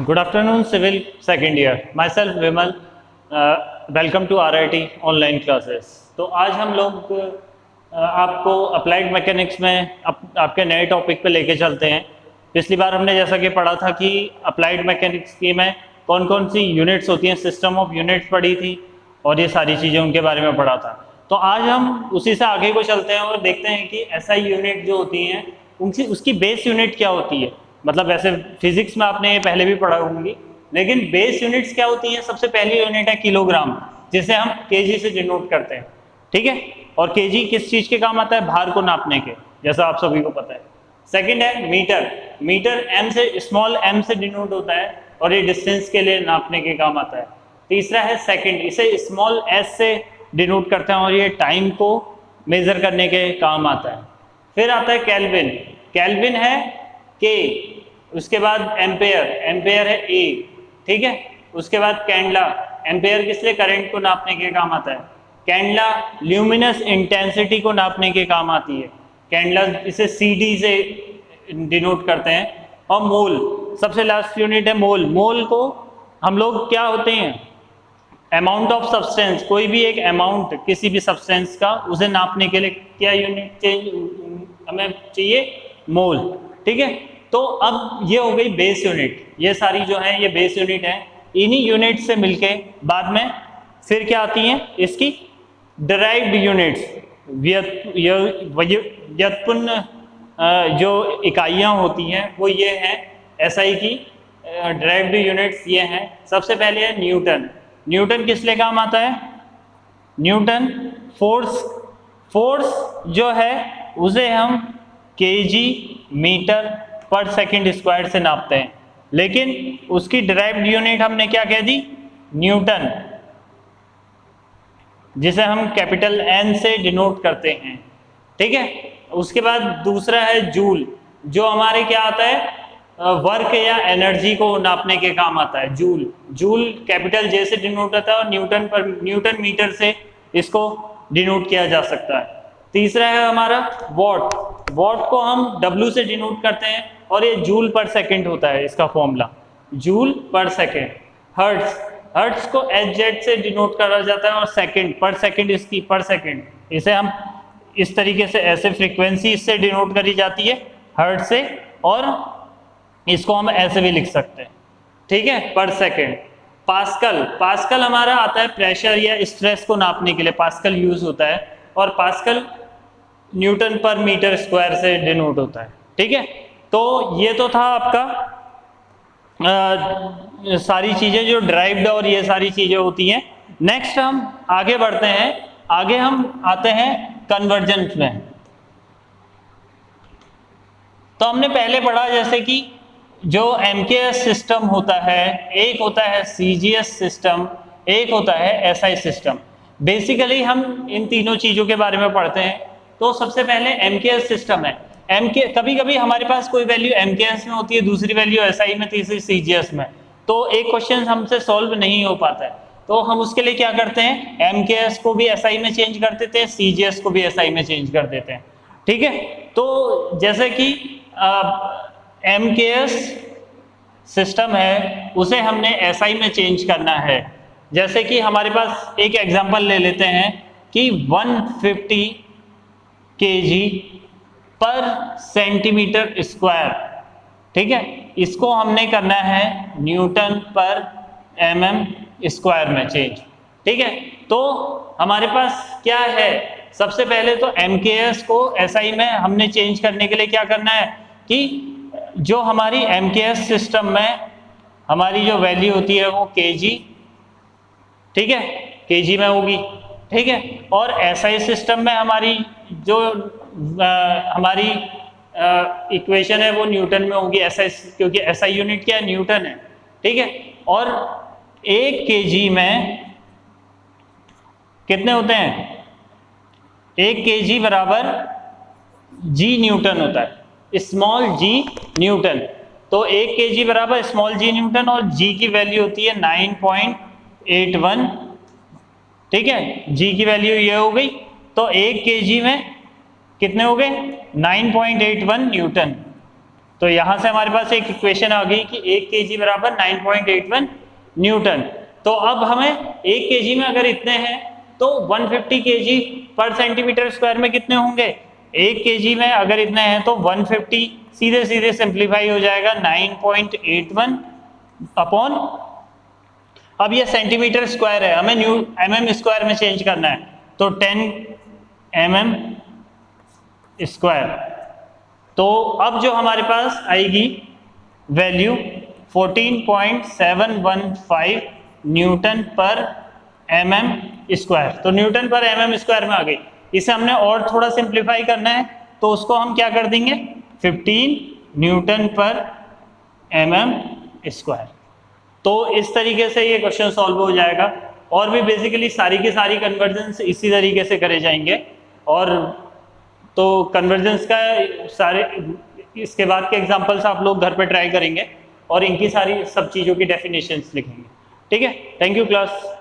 Good afternoon, civil second year. Myself Vimal. Welcome to RIT online classes. तो आज हम लोग आपको अप्लाइड मैकेनिक्स में आपके नए टॉपिक पे लेके चलते हैं। पिछली बार हमने जैसा कि पढ़ा था कि अप्लाइड मैकेनिक्स की में कौन कौन सी यूनिट्स होती हैं, सिस्टम ऑफ यूनिट्स पढ़ी थी और ये सारी चीज़ें उनके बारे में पढ़ा था। तो आज हम उसी से आगे को चलते हैं और देखते हैं कि SI यूनिट जो होती हैं उनकी उसकी बेस यूनिट क्या होती है। मतलब वैसे फिजिक्स में आपने ये पहले भी पढ़ा होंगी, लेकिन बेस यूनिट्स क्या होती हैं। सबसे पहली यूनिट है किलोग्राम, जिसे हम केजी से डिनोट करते हैं, ठीक है। और केजी किस चीज़ के काम आता है? भार को नापने के, जैसा आप सभी को पता है। सेकंड है मीटर। मीटर एम से, स्मॉल एम से डिनोट होता है और ये डिस्टेंस के लिए नापने के काम आता है। तीसरा है सेकंड, इसे स्मॉल एस से डिनोट करते हैं और ये टाइम को मेजर करने के काम आता है। फिर आता है केल्विन। केल्विन है के, उसके बाद एम्पेयर, एम्पेयर है ए, ठीक है। उसके बाद कैंडला, एम्पेयर किस लिए? करंट को नापने के काम आता है। कैंडला ल्यूमिनस इंटेंसिटी को नापने के काम आती है। कैंडला इसे CD से डिनोट करते हैं। और मोल, सबसे लास्ट यूनिट है मोल। मोल को हम लोग क्या होते हैं? अमाउंट ऑफ सब्सटेंस, कोई भी एक अमाउंट किसी भी सब्सटेंस का, उसे नापने के लिए क्या यूनिट हमें चाहिए? मोल, ठीक है। तो अब ये हो गई बेस यूनिट। ये सारी जो है ये बेस यूनिट है। इन्हीं यूनिट से मिलके बाद में फिर क्या आती हैं? इसकी डिराइव्ड यूनिट्स, व्युत्पन्न जो इकाइयाँ होती हैं वो ये हैं। SI की डिराइव्ड यूनिट्स ये हैं। सबसे पहले है न्यूटन। न्यूटन किस लिए काम आता है? न्यूटन फोर्स, फोर्स जो है उसे हम केजी मीटर पर सेकंड स्क्वायर से नापते हैं, लेकिन उसकी डिराइव्ड यूनिट हमने क्या कह दी? न्यूटन, जिसे हम कैपिटल N से डिनोट करते हैं, ठीक है। उसके बाद दूसरा है जूल, जो हमारे क्या आता है? वर्क या एनर्जी को नापने के काम आता है। जूल, जूल कैपिटल J से डिनोट होता है और न्यूटन मीटर से इसको डिनोट किया जा सकता है। तीसरा है हमारा वॉट। वॉट को हम W से डिनोट करते हैं और ये जूल पर सेकंड होता है इसका फॉर्मूला, जूल पर सेकंड। हर्ट्ज, हर्ट्ज को HZ से डिनोट करा जाता है और सेकंड पर सेकंड, इसकी पर सेकंड, इसे हम इस तरीके से, ऐसे फ्रीक्वेंसी इससे डिनोट करी जाती है हर्ट्ज से, और इसको हम ऐसे भी लिख सकते हैं, ठीक है, पर सेकंड। पास्कल, पास्कल हमारा आता है प्रेशर या स्ट्रेस को नापने के लिए, पास्कल यूज होता है। और पास्कल न्यूटन पर मीटर स्क्वायर से डिनोट होता है, ठीक है। तो ये तो था आपका सारी चीजें जो ड्राइव्ड और ये सारी चीजें होती हैं। नेक्स्ट हम आगे बढ़ते हैं। आगे हम आते हैं कन्वर्जेंस में। तो हमने पहले पढ़ा जैसे कि जो MKS सिस्टम होता है, एक होता है CGS सिस्टम, एक होता है SI सिस्टम। बेसिकली हम इन तीनों चीज़ों के बारे में पढ़ते हैं। तो सबसे पहले MKS सिस्टम है। कभी कभी हमारे पास कोई वैल्यू MKS में होती है, दूसरी वैल्यू SI में, तीसरी CGS में। तो एक क्वेश्चन हमसे सॉल्व नहीं हो पाता है, तो हम उसके लिए क्या करते हैं? MKS को भी SI में चेंज कर देते हैं, CGS को भी SI में चेंज कर देते हैं, ठीक है। तो जैसे कि MKS सिस्टम है उसे हमने SI में चेंज करना है। जैसे कि हमारे पास एक एग्जांपल ले लेते हैं कि 150 kg पर सेंटीमीटर स्क्वायर, ठीक है, इसको हमने करना है न्यूटन पर mm स्क्वायर में चेंज, ठीक है। तो हमारे पास क्या है? सबसे पहले तो MKS को SI में हमने चेंज करने के लिए क्या करना है कि जो हमारी MKS सिस्टम में हमारी जो वैल्यू होती है वो kg, ठीक है, kg में होगी, ठीक है। और SI सिस्टम में हमारी जो हमारी इक्वेशन है वो न्यूटन में होगी, क्योंकि SI यूनिट क्या है? न्यूटन है, ठीक है। और 1 kg में कितने होते हैं? 1 kg बराबर G न्यूटन होता है, स्मॉल g न्यूटन। तो 1 kg बराबर स्मॉल g न्यूटन और g की वैल्यू होती है 9.81, ठीक है। g की वैल्यू ये हो गई। तो 1 kg में कितने हो गए? 9.81 न्यूटन, तो यहाँ से हमारे पास एक इक्वेशन आ गई कि 1 kg बराबर 9.81 न्यूटन। तो अब हमें 1 kg में अगर इतने हैं तो 150 kg पर सेंटीमीटर स्क्वायर में कितने होंगे? 1 kg में अगर इतने हैं तो 150 सीधे सीधे सिंप्लीफाई हो जाएगा 9.81 अपॉन, अब ये सेंटीमीटर स्क्वायर है, हमें mm स्क्वायर में चेंज करना है, तो 10 mm स्क्वायर। तो अब जो हमारे पास आएगी वैल्यू 14.715 न्यूटन पर mm स्क्वायर। तो न्यूटन पर mm स्क्वायर में आ गई। इसे हमने और थोड़ा सिंप्लीफाई करना है तो उसको हम क्या कर देंगे, 15 न्यूटन पर mm स्क्वायर। तो इस तरीके से ये क्वेश्चन सॉल्व हो जाएगा। और भी बेसिकली सारी की सारी कन्वर्जन्स इसी तरीके से करे जाएंगे। और तो कन्वर्जन्स का सारे इसके बाद के एग्जांपल्स आप लोग घर पे ट्राई करेंगे और इनकी सारी सब चीज़ों की डेफिनेशंस लिखेंगे। ठीक है, थैंक यू क्लास।